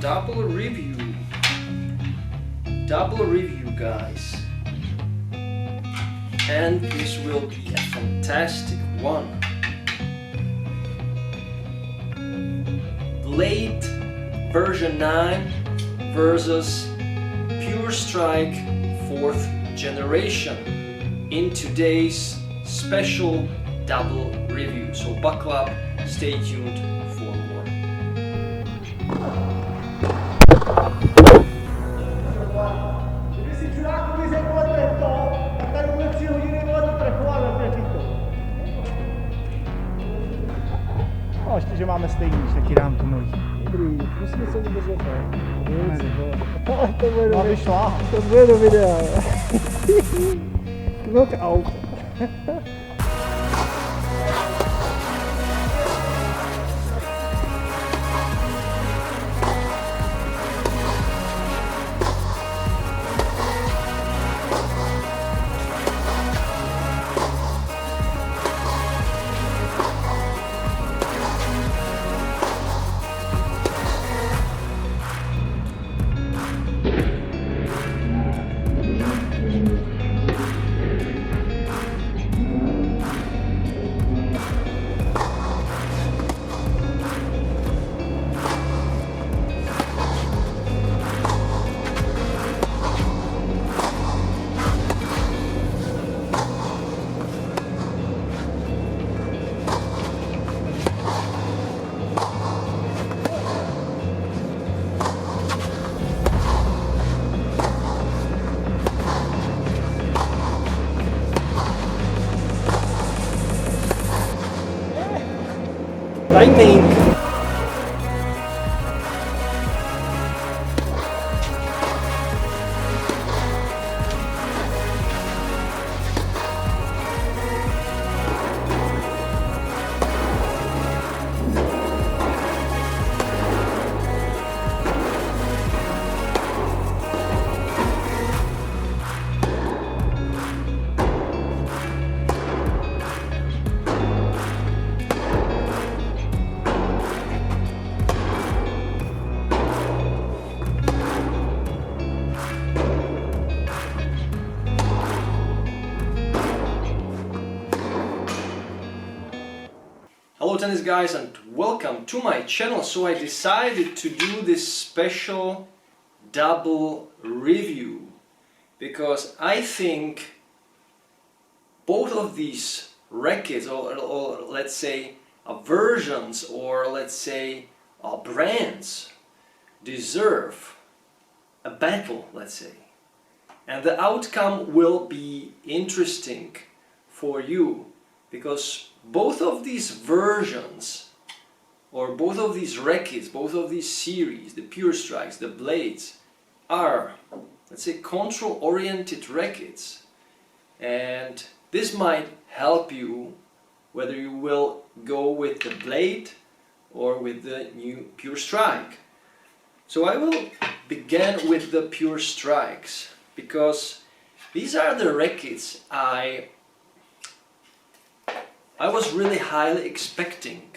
Double review guys, and this will be a fantastic one. Blade version 9 versus Pure Strike 4th generation in today's special double review. So buckle up, stay tuned for more. Kdyby si čurákovi řekl to, tak tady bude 3 hodiny to trefovat ve to. No, ještě, že máme stejný, tak ti dám tu nový. Dobrý, musíme se vůbec to bude do videa. To bude do videa. Knockout. Lightning! Hello tennis guys and welcome to my channel. So I decided to do this special double review because I think both of these rackets or let's say versions or let's say brands deserve a battle, let's say, and the outcome will be interesting for you because both of these versions or both of these rackets, both of these series, the Pure Strikes, the Blades, are, let's say, control oriented rackets, and this might help you whether you will go with the Blade or with the new Pure Strike. So I will begin with the Pure Strikes because these are the rackets I was really highly expecting,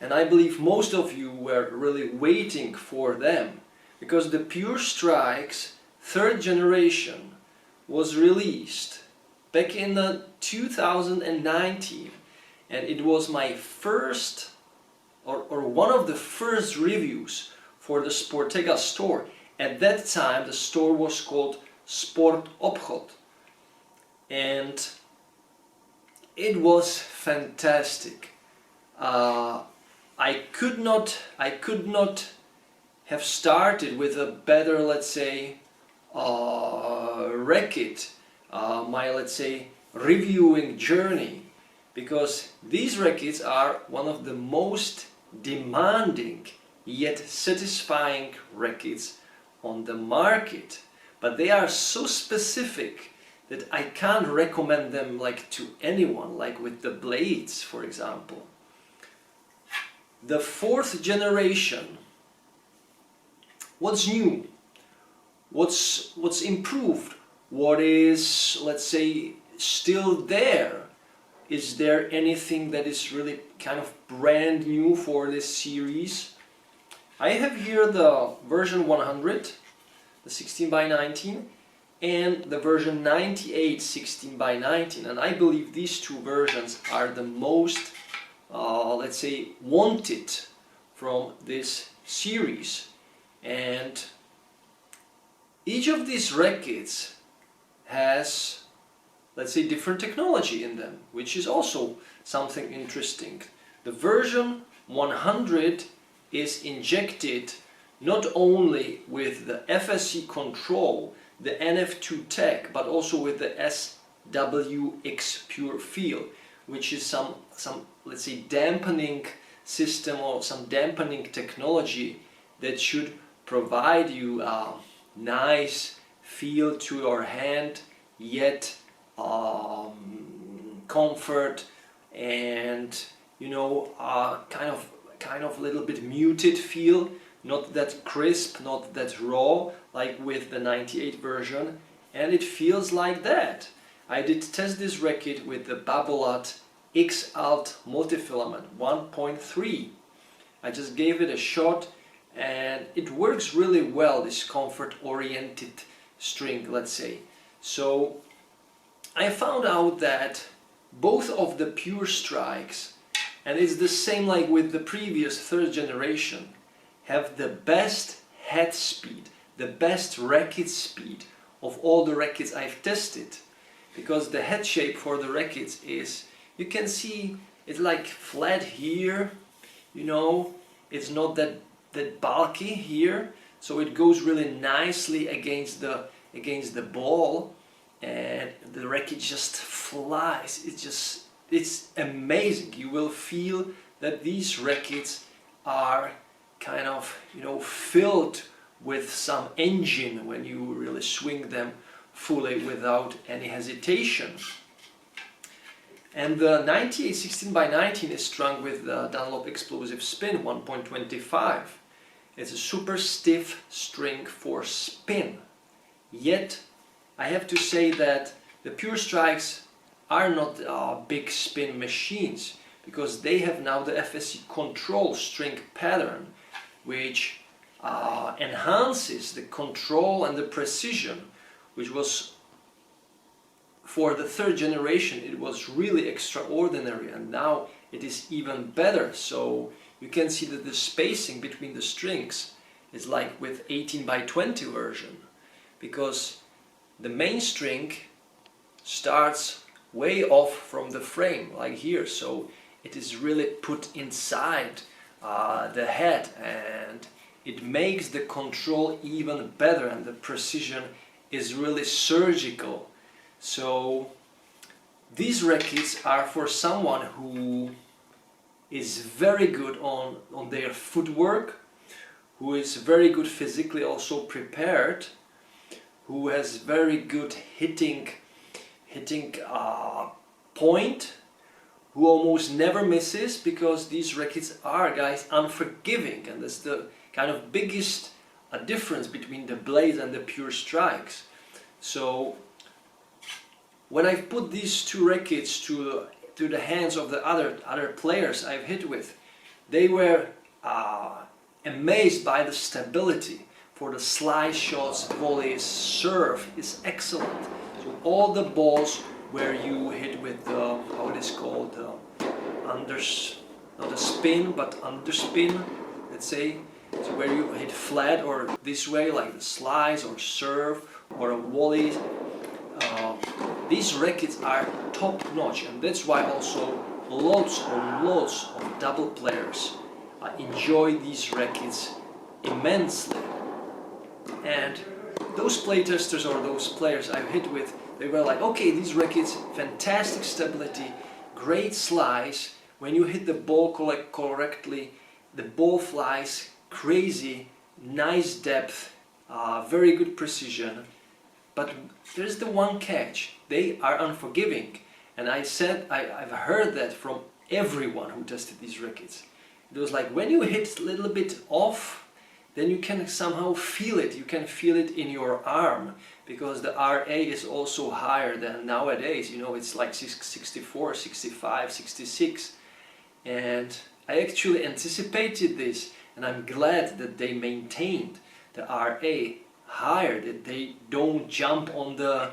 and I believe most of you were really waiting for them because the Pure Strikes 3rd generation was released back in 2019, and it was my first or one of the first reviews for the Sportega store. At that time the store was called Sport Obchod, and it was fantastic. I could not have started with a better, let's say, racket, my, let's say, reviewing journey, because these rackets are one of the most demanding yet satisfying rackets on the market, but they are so specific that I can't recommend them like to anyone, like with the Blades, for example. The 4th generation, what's new? What's improved? What is, let's say, still there is there anything that is really kind of brand new for this series? I have here the version 100, the 16 by 19, and the version 98 16 by 19, and I believe these two versions are the most, let's say, wanted from this series. And each of these rackets has, let's say, different technology in them, which is also something interesting. The version 100 is injected not only with the FSC control, the NF2 tech, but also with the SWX Pure Feel, which is some let's say dampening system or some dampening technology that should provide you a nice feel to your hand, yet comfort and, you know, kind of little bit muted feel, not that crisp, not that raw like with the 98 version, and it feels like that. I did test this racket with the Babolat X-Alt multifilament 1.3. I just gave it a shot and it works really well, this comfort oriented string, let's say. So I found out that both of the Pure Strikes, and it's the same like with the previous third generation, have the best head speed, the best racket speed of all the rackets I've tested. Because the head shape for the rackets is, you can see it's like flat here, you know, it's not that bulky here, so it goes really nicely against the ball, and the racket just flies. It's amazing. You will feel that these rackets are kind of, you know, filled with some engine when you really swing them fully without any hesitation. And the 98 16 by 19 is strung with the Dunlop Explosive Spin 1.25. It's a super stiff string for spin. Yet I have to say that the Pure Strikes are not big spin machines, because they have now the FSC control string pattern, which enhances the control and the precision, which was, for the third generation, it was really extraordinary, and now it is even better. So you can see that the spacing between the strings is like with 18 by 20 version, because the main string starts way off from the frame, like here, so it is really put inside the head, and it makes the control even better, and the precision is really surgical. So these rackets are for someone who is very good on their footwork, who is very good physically also prepared, who has very good hitting point, who almost never misses, because these rackets are, guys, unforgiving, and that's the kind of biggest difference between the blades and the Pure Strikes. So when I've put these two rackets to the hands of the other players I've hit with, they were amazed by the stability. For the slice shots, volleys, serve is excellent. So all the balls where you hit with the, how it is called, not a spin but underspin, let's say, so where you hit flat or this way, like the slice or serve or a volley, these rackets are top notch, and that's why also lots of double players enjoy these rackets immensely. And those playtesters or those players I've hit with, they were like, okay, these rackets, fantastic stability, great slice, when you hit the ball correctly, the ball flies crazy, nice depth, very good precision. But there's the one catch: they are unforgiving. And I've heard that from everyone who tested these rackets. It was like, when you hit a little bit off, then you can somehow feel it. You can feel it in your arm, because the RA is also higher than nowadays. You know, it's like 64, 65, 66. And I actually anticipated this, and I'm glad that they maintained the RA higher, that they don't jump on the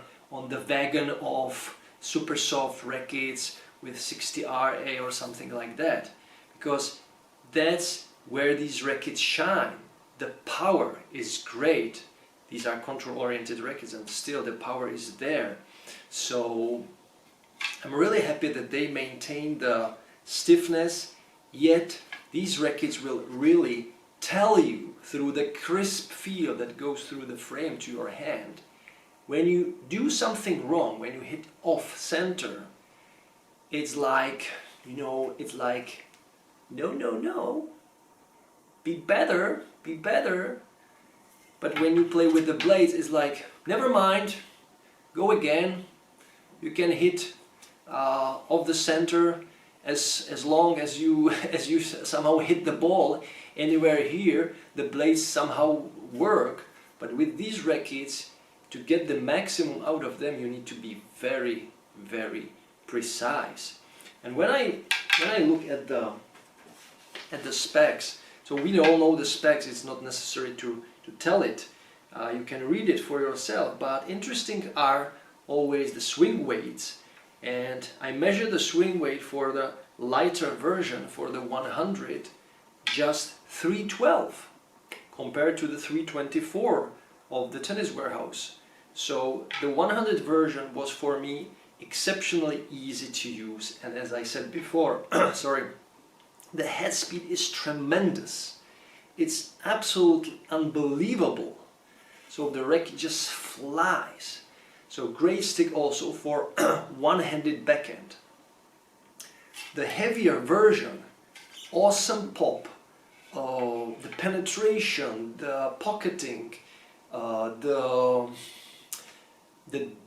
wagon of super soft rackets with 60 RA or something like that, because that's where these rackets shine. The power is great. These are control oriented rackets, and still the power is there. So I'm really happy that they maintain the stiffness, yet these rackets will really tell you through the crisp feel that goes through the frame to your hand. When you do something wrong, when you hit off center, it's like, you know, it's like, no, no, no, be better, be better. But when you play with the blades, it's like, never mind, go again. You can hit off the center as long as you somehow hit the ball anywhere here. The blades somehow work. But with these rackets, to get the maximum out of them, you need to be very, very precise. And when I look at the specs, so we all know the specs. It's not necessary to tell it. You can read it for yourself. But interesting are always the swing weights. And I measure the swing weight for the lighter version, for the 100, just 312 compared to the 324 of the Tennis Warehouse. So the 100 version was for me exceptionally easy to use, and as I said before, sorry, the head speed is tremendous. It's absolutely unbelievable. So the racket just flies. So great stick also for one-handed backhand. The heavier version, awesome pop, the penetration, the pocketing, the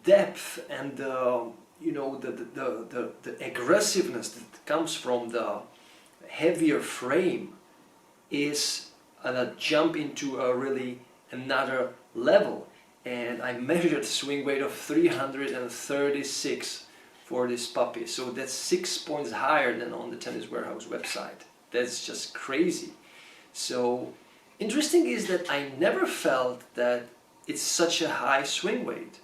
depth, and the aggressiveness that comes from the heavier frame is a jump into a really another level. And I measured swing weight of 336 for this puppy, so that's 6 points higher than on the Tennis Warehouse website. That's just crazy. So interesting is that I never felt that it's such a high swing weight.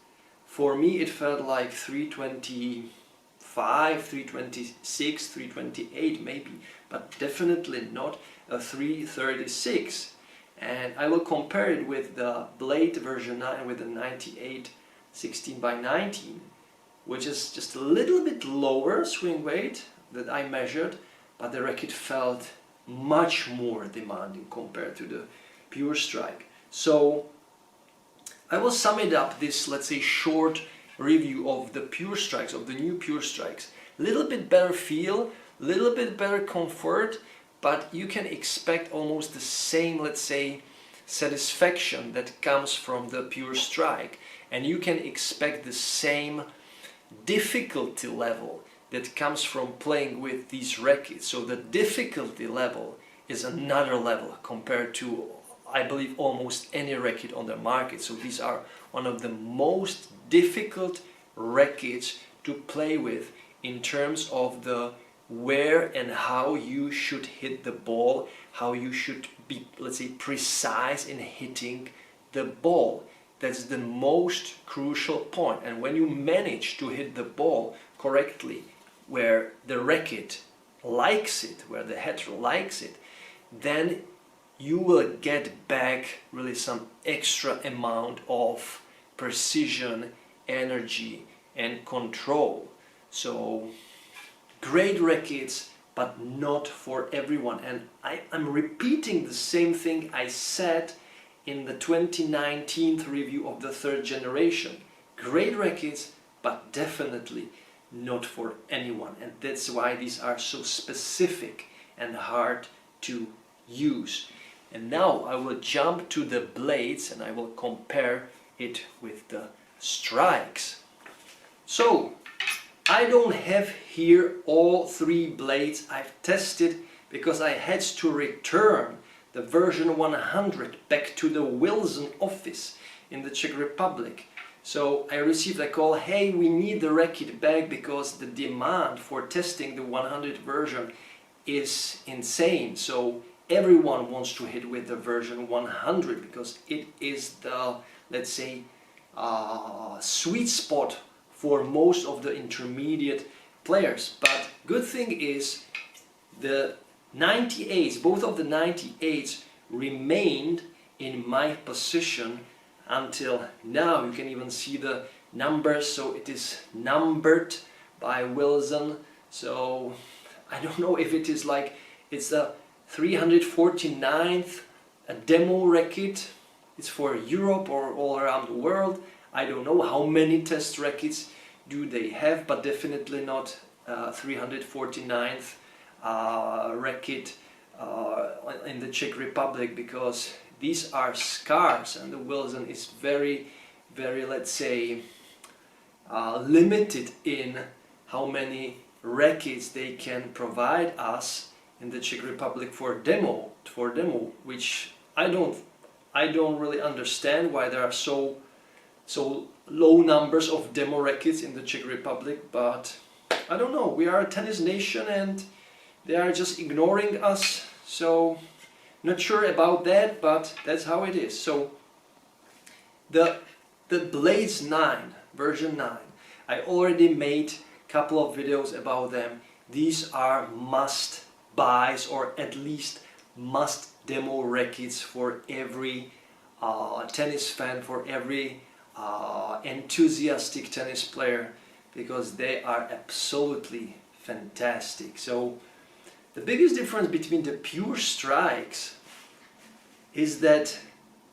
For me it felt like 325, 326, 328 maybe, but definitely not a 336. And I will compare it with the Blade version 9 with the 98 16x19, which is just a little bit lower swing weight that I measured, but the racket felt much more demanding compared to the Pure Strike. So I will sum it up, this, let's say, short review of the Pure Strikes, of the new Pure Strikes. A little bit better feel, a little bit better comfort, but you can expect almost the same, let's say, satisfaction that comes from the Pure Strike, and you can expect the same difficulty level that comes from playing with these rackets. So the difficulty level is another level compared to, I believe, almost any racket on the market. So these are one of the most difficult rackets to play with in terms of the where and how you should hit the ball, how you should be, let's say, precise in hitting the ball. That's the most crucial point. And when you manage to hit the ball correctly, where the racket likes it, where the head likes it, then you will get back really some extra amount of precision, energy and control. So great rackets, but not for everyone. And I'm repeating the same thing I said in the 2019 review of the third generation. Great rackets, but definitely not for anyone. And that's why these are so specific and hard to use. And now I will jump to the blades and I will compare it with the strikes. So I don't have here all three blades I've tested because I had to return the version 100 back to the Wilson office in the Czech Republic. So I received a call, hey, we need the racket back because the demand for testing the 100 version is insane. So everyone wants to hit with the version 100 because it is the, let's say, sweet spot for most of the intermediate players. But good thing is the 98s, both of the 98s remained in my possession until now. You can even see the numbers, so it is numbered by Wilson. So I don't know if it is like it's the 349th a demo racket. It's for Europe or all around the world. I don't know how many test rackets do they have, but definitely not 349th racket in the Czech Republic, because these are scarce and the Wilson is very, let's say, limited in how many rackets they can provide us in the Czech Republic for demo, which I don't really understand why there are so low numbers of demo rackets in the Czech Republic, but I don't know. We are a tennis nation and they are just ignoring us, so not sure about that, but that's how it is. So the Blades 9, version 9, I already made a couple of videos about them. These are must buys, or at least must demo rackets for every tennis fan, for every enthusiastic tennis player, because they are absolutely fantastic. So the biggest difference between the Pure Strikes is that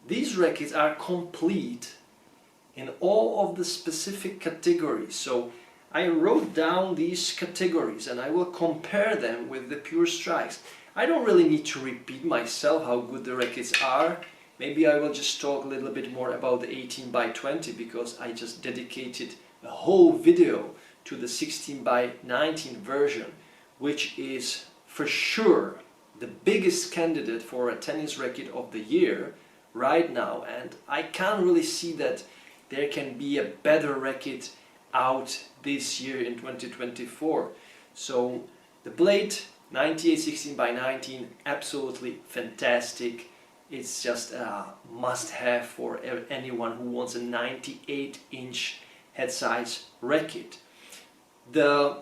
these rackets are complete in all of the specific categories. So I wrote down these categories and I will compare them with the Pure Strikes. I don't really need to repeat myself how good the rackets are. Maybe I will just talk a little bit more about the 18x20, because I just dedicated a whole video to the 16x19 version, which is for sure the biggest candidate for a tennis racket of the year right now, and I can't really see that there can be a better racket out this year in 2024. So the Blade 98 16x19, absolutely fantastic. It's just a must-have for anyone who wants a 98-inch head size racket. The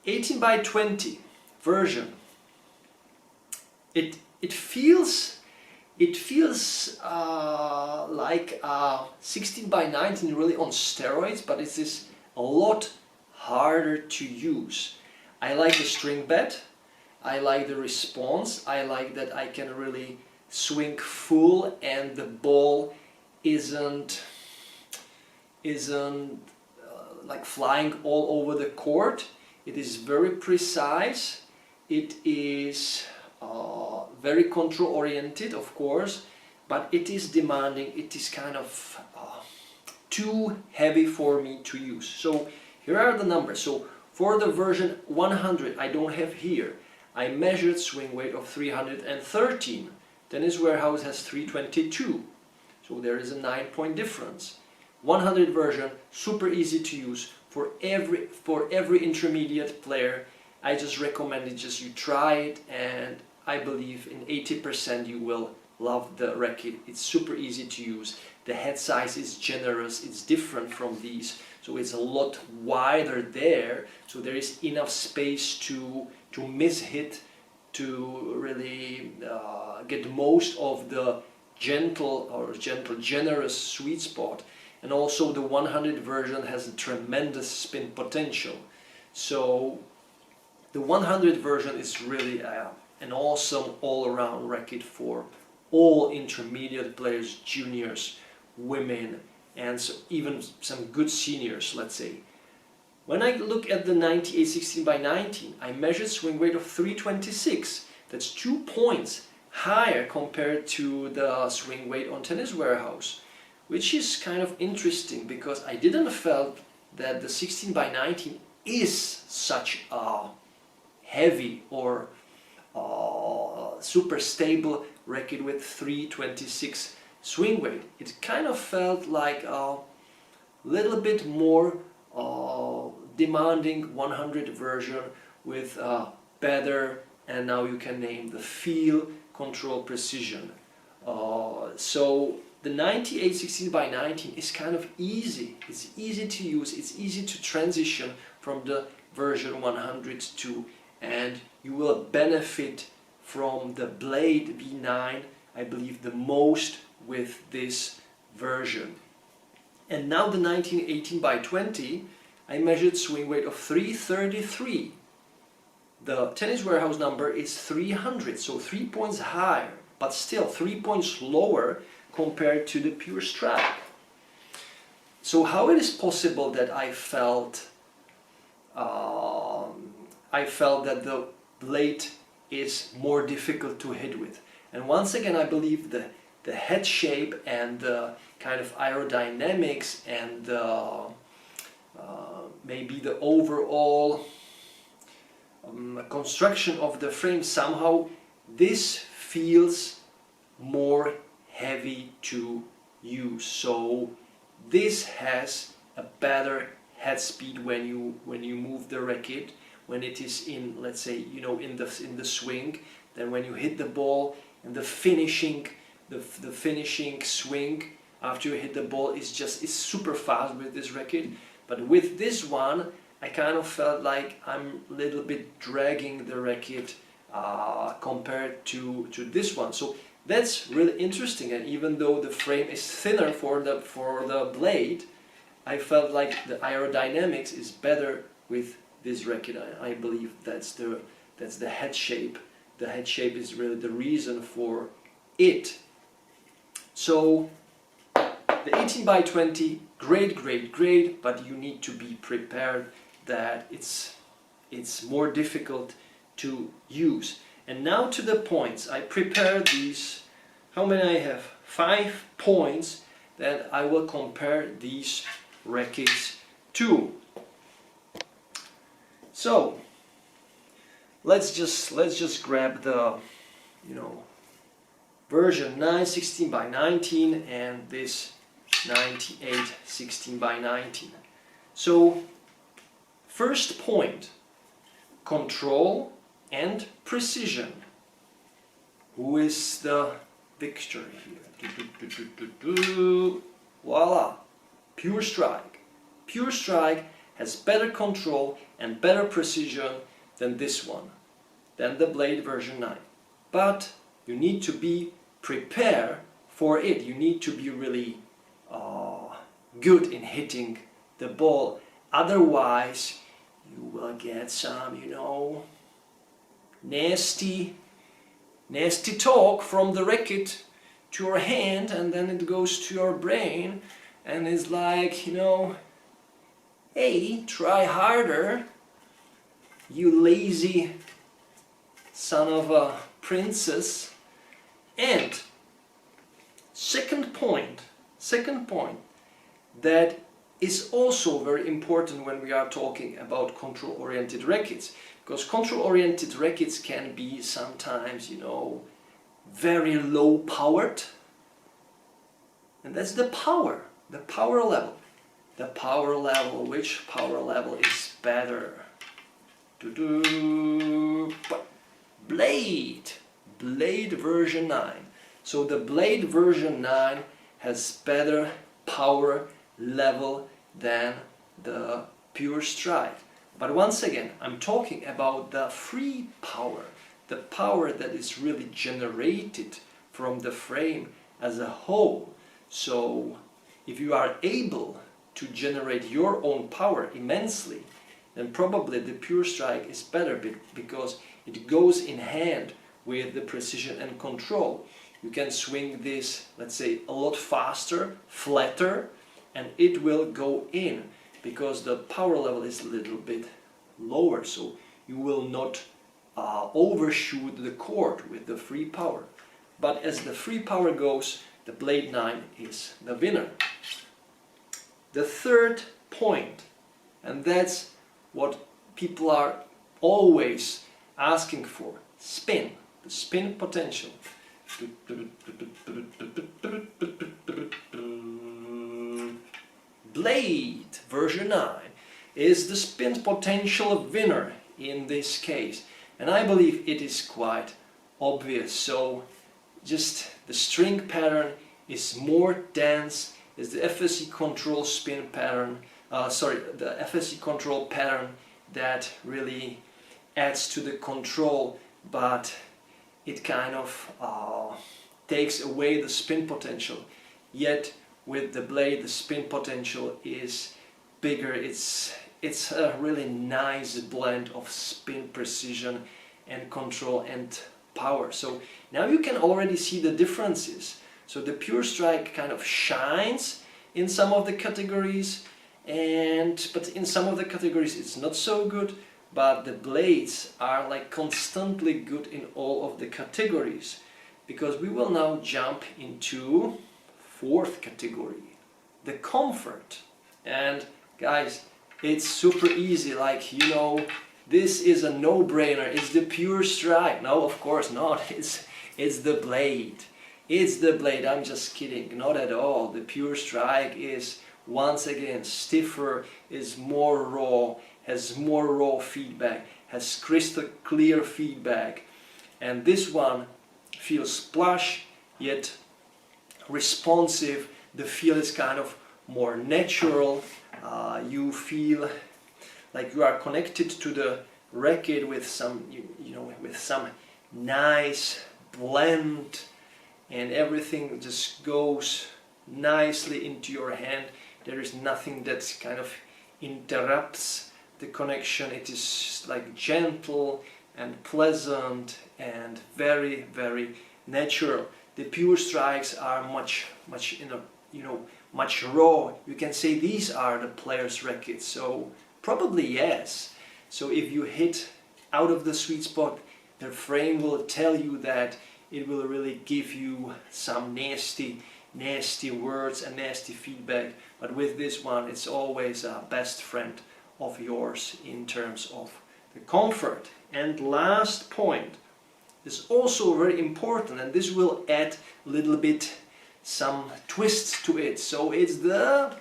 18x20 version, it feels like 16x19 really on steroids, but it is a lot harder to use. I like the string bed, I like the response, I like that I can really swing full and the ball isn't like flying all over the court. It is very precise, it is very control oriented, of course, but it is demanding. It is kind of too heavy for me to use. So here are the numbers. So for the version 100, I don't have here, I measured swing weight of 313. Tennis Warehouse has 322, so there is a 9-point difference. 100 version, super easy to use for every intermediate player. I just recommend it, just you try it, and I believe in 80% you will love the racket. It's super easy to use. The head size is generous, it's different from these, so it's a lot wider there, so there is enough space to miss hit, to really get most of the gentle, generous sweet spot. And also the 100 version has a tremendous spin potential. So the 100 version is really an awesome all-around racket for all intermediate players, juniors, women, and so even some good seniors, let's say. When I look at the 98 16x19, I measured swing weight of 326. That's 2 points higher compared to the swing weight on Tennis Warehouse, which is kind of interesting because I didn't felt that the 16x19 is such a heavy or super stable racket with 326 swing weight. It kind of felt like a little bit more demanding 100 version with better, and now you can name the feel, control, precision. So the 98 16x19 is kind of easy. It's easy to use, it's easy to transition from the version 100 to, and you will benefit from the Blade V9, I believe, the most with this version. And now the 1918 by 20, I measured swing weight of 333. The Tennis Warehouse number is 300, so 3 points higher, but still 3 points lower compared to the Pure Strike. So how it is possible that I felt that the Blade is more difficult to hit with? And once again, I believe the head shape and the kind of aerodynamics and maybe the overall construction of the frame, somehow this feels more heavy to use. So this has a better head speed when you move the racket, when it is in, let's say, you know, in the swing, then when you hit the ball, and the finishing swing after you hit the ball is super fast with this racket. But with this one, I kind of felt like I'm a little bit dragging the racket compared to this one. So that's really interesting. And even though the frame is thinner for the Blade, I felt like the aerodynamics is better with this racket. I believe that's the head shape. The head shape is really the reason for it. So the 18 by 20, great, but you need to be prepared that it's more difficult to use. And now to the points. I prepared these, how many I have? 5 points that I will compare these rackets to. So let's just grab the, you know, version 9 16 by 19 and this 98 16 by 19. So first point, control and precision. Who is the victor here? Voila! Pure Strike. Pure Strike has better control and better precision than this one, than the Blade version 9. But you need to be prepared for it. You need to be really good in hitting the ball. Otherwise, you will get some, you know, nasty talk from the racket to your hand, and then it goes to your brain, and it's like, you know, hey, try harder, you lazy son of a princess. And second point that is also very important when we are talking about control-oriented rackets, because control-oriented rackets can be sometimes, you know, very low powered, and that's the power level. The power level, which power level is better? Blade version 9. So the Blade version 9 has better power level than the Pure Strike. But once again, I'm talking about the free power, the power that is really generated from the frame as a whole. So if you are able to generate your own power immensely, then probably the Pure Strike is better because it goes in hand with the precision and control. You can swing this, let's say, a lot faster, flatter, and it will go in because the power level is a little bit lower, so you will not overshoot the court with the free power. But as the free power goes, the Blade 9 is the winner. The third point, and that's what people are always asking for, spin, the spin potential. Blade version 9 is the spin potential winner in this case, and I believe it is quite obvious. So just the string pattern is more dense, is the FSC control spin pattern, the FSC control pattern that really adds to the control, but it kind of takes away the spin potential. Yet with the blade, the spin potential is bigger. It's a really nice blend of spin precision and control and power. So now you can already see the differences. So the Pure Strike kind of shines in some of the categories, but in some of the categories it's not so good. But the blades are like constantly good in all of the categories, because we will now jump into fourth category, the comfort. And guys, it's super easy, like, you know, this is a no-brainer. It's the Pure Strike. No, of course not. It's the blade. It's the blade. I'm just kidding. Not at all. The Pure Strike is once again stiffer, is more raw, has more raw feedback, has crystal clear feedback, and this one feels plush yet responsive. The feel is kind of more natural. You feel like you are connected to the racket with some, with some nice blend, and everything just goes nicely into your hand. There is nothing that kind of interrupts the connection. It is like gentle and pleasant and very, very natural. The Pure Strikes are much raw. You can say these are the player's rackets. So probably yes. So if you hit out of the sweet spot, the frame will tell you that it will really give you some nasty words and nasty feedback. But with this one, it's always a best friend of yours in terms of the comfort. And last point is also very important, and this will add a little bit some twists to it. So it's the,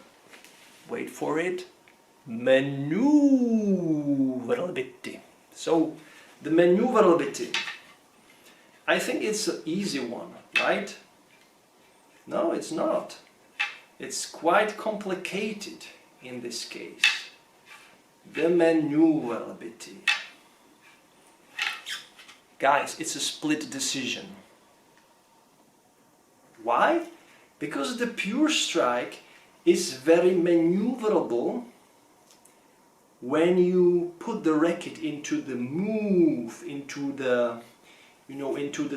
wait for it, manooovrlbity. So the manooovrlbity, I think it's an easy one, right? No, it's not. It's quite complicated in this case. The manooovrlbity. Guys, it's a split decision. Why? Because the Pure Strike is very maneuverable when you put the racket into the move, into the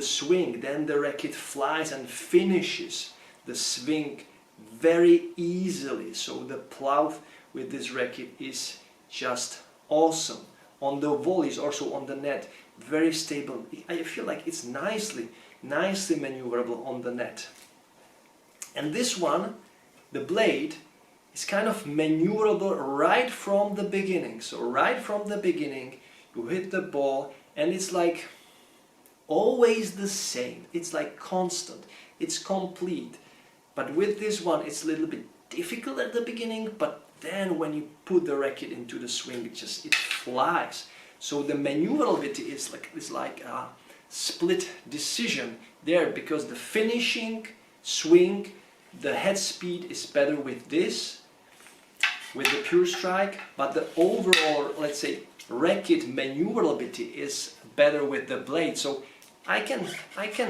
swing. Then the racket flies and finishes the swing very easily. So the plow with this racket is just awesome. On the volleys, also on the net, very stable. I feel like it's nicely maneuverable on the net. And this one, the blade, is kind of maneuverable right from the beginning. So right from the beginning, you hit the ball and it's like always the same. It's like constant. It's complete. But with this one, it's a little bit difficult at the beginning, but then when you put the racket into the swing, it flies. So the maneuverability is like a split decision there, because the finishing swing, the head speed is better with this, with the Pure Strike, but the overall, let's say, racket maneuverability is better with the blade. So I can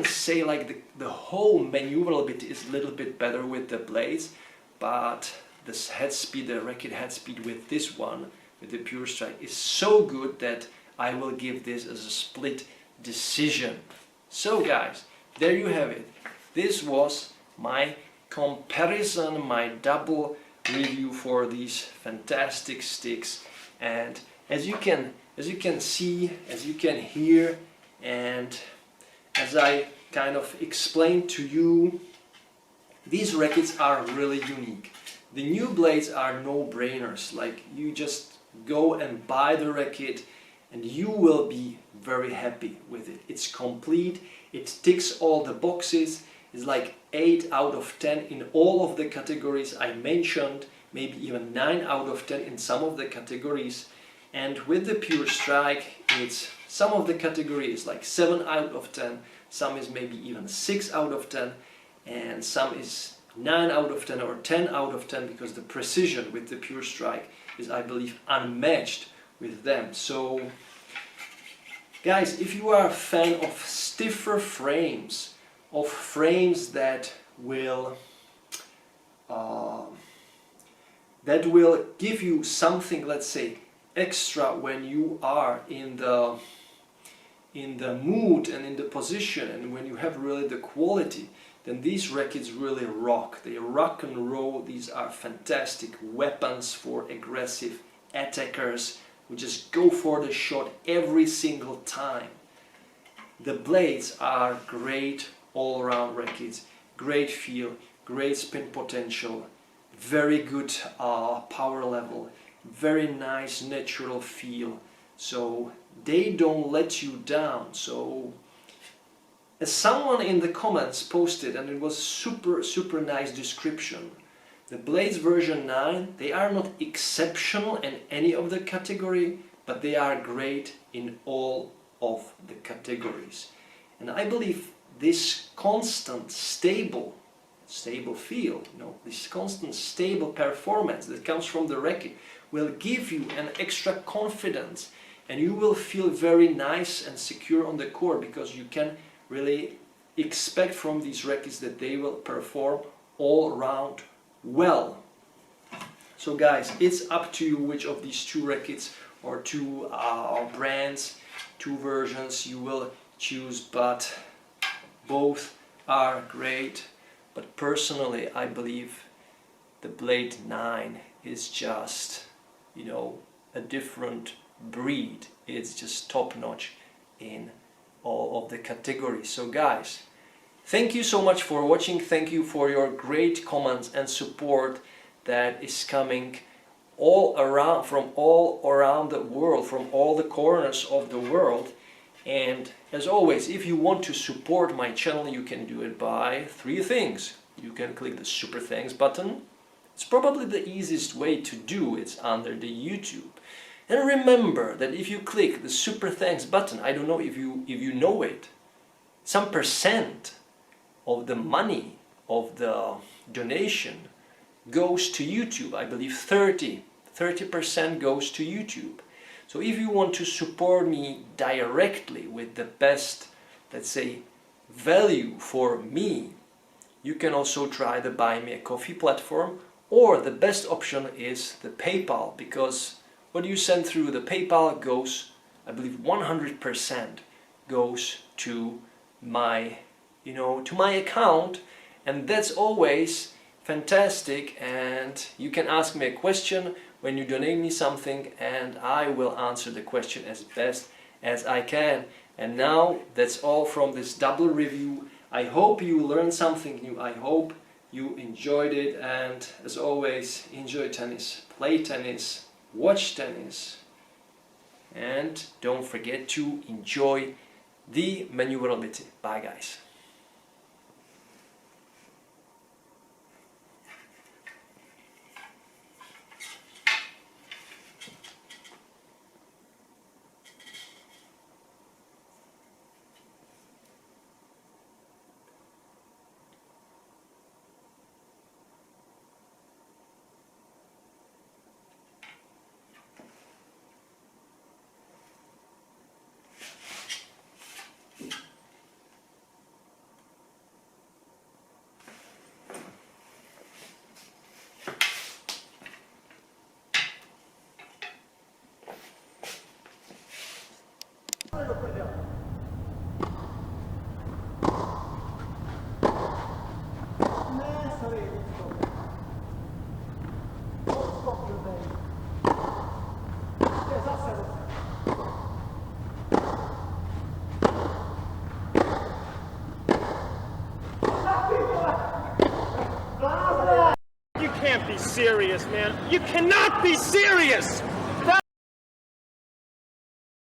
say like the whole maneuverability is a little bit better with the blades, but this head speed, the racket head speed with this one, with the Pure Strike, is so good that I will give this as a split decision. So guys, there you have it. This was my comparison, my double review for these fantastic sticks. And as you can see, as you can hear, and as I kind of explained to you, these rackets are really unique. The new blades are no-brainers. Like, you just go and buy the racket and you will be very happy with it. It's complete, It ticks all the boxes. It's like 8 out of 10 in all of the categories I mentioned, maybe even 9 out of 10 in some of the categories. And with the Pure Strike, it's some of the categories like 7 out of 10, some is maybe even 6 out of 10, and some is 9 out of 10 or 10 out of 10, because the precision with the Pure Strike is, I believe, unmatched with them. So guys, if you are a fan of stiffer frames, of frames that will give you something, let's say, extra when you are in the mood and in the position, and when you have really the quality, then these rackets really rock. They rock and roll. These are fantastic weapons for aggressive attackers who just go for the shot every single time. The blades are great all-around rackets, great feel, great spin potential, very good power level, very nice natural feel. So they don't let you down. So as someone in the comments posted, and it was super nice description, the Blades version 9, they are not exceptional in any of the category, but they are great in all of the categories. And I believe this constant stable feel, this constant stable performance that comes from the racket will give you an extra confidence, and you will feel very nice and secure on the court, because you can really expect from these rackets that they will perform all around well. So guys, it's up to you which of these two rackets or two brands, two versions you will choose, but both are great. But personally, I believe the Blade 9 is just, a different breed. It's just top-notch in all of the categories. So guys, thank you so much for watching. Thank you for your great comments and support that is coming from all around the world, from all the corners of the world. And as always, if you want to support my channel, you can do it by 3 things. You can click the super thanks button. It's probably the easiest way to do it under the YouTube. And remember that if you click the super thanks button, I don't know if you know it, some percent of the money of the donation goes to YouTube. I believe 30% goes to YouTube. So if you want to support me directly with the best, let's say, value for me, you can also try the Buy Me a Coffee platform, or the best option is the PayPal, because what you send through the PayPal goes, I believe 100% goes to my, to my account, and that's always fantastic. And you can ask me a question when you donate me something, and I will answer the question as best as I can. And now that's all from this double review. I hope you learned something new. I hope you enjoyed it, and as always, enjoy tennis, play tennis, watch tennis, and don't forget to enjoy the manooovrlbity. Bye guys. You can't be serious, man. You cannot be serious!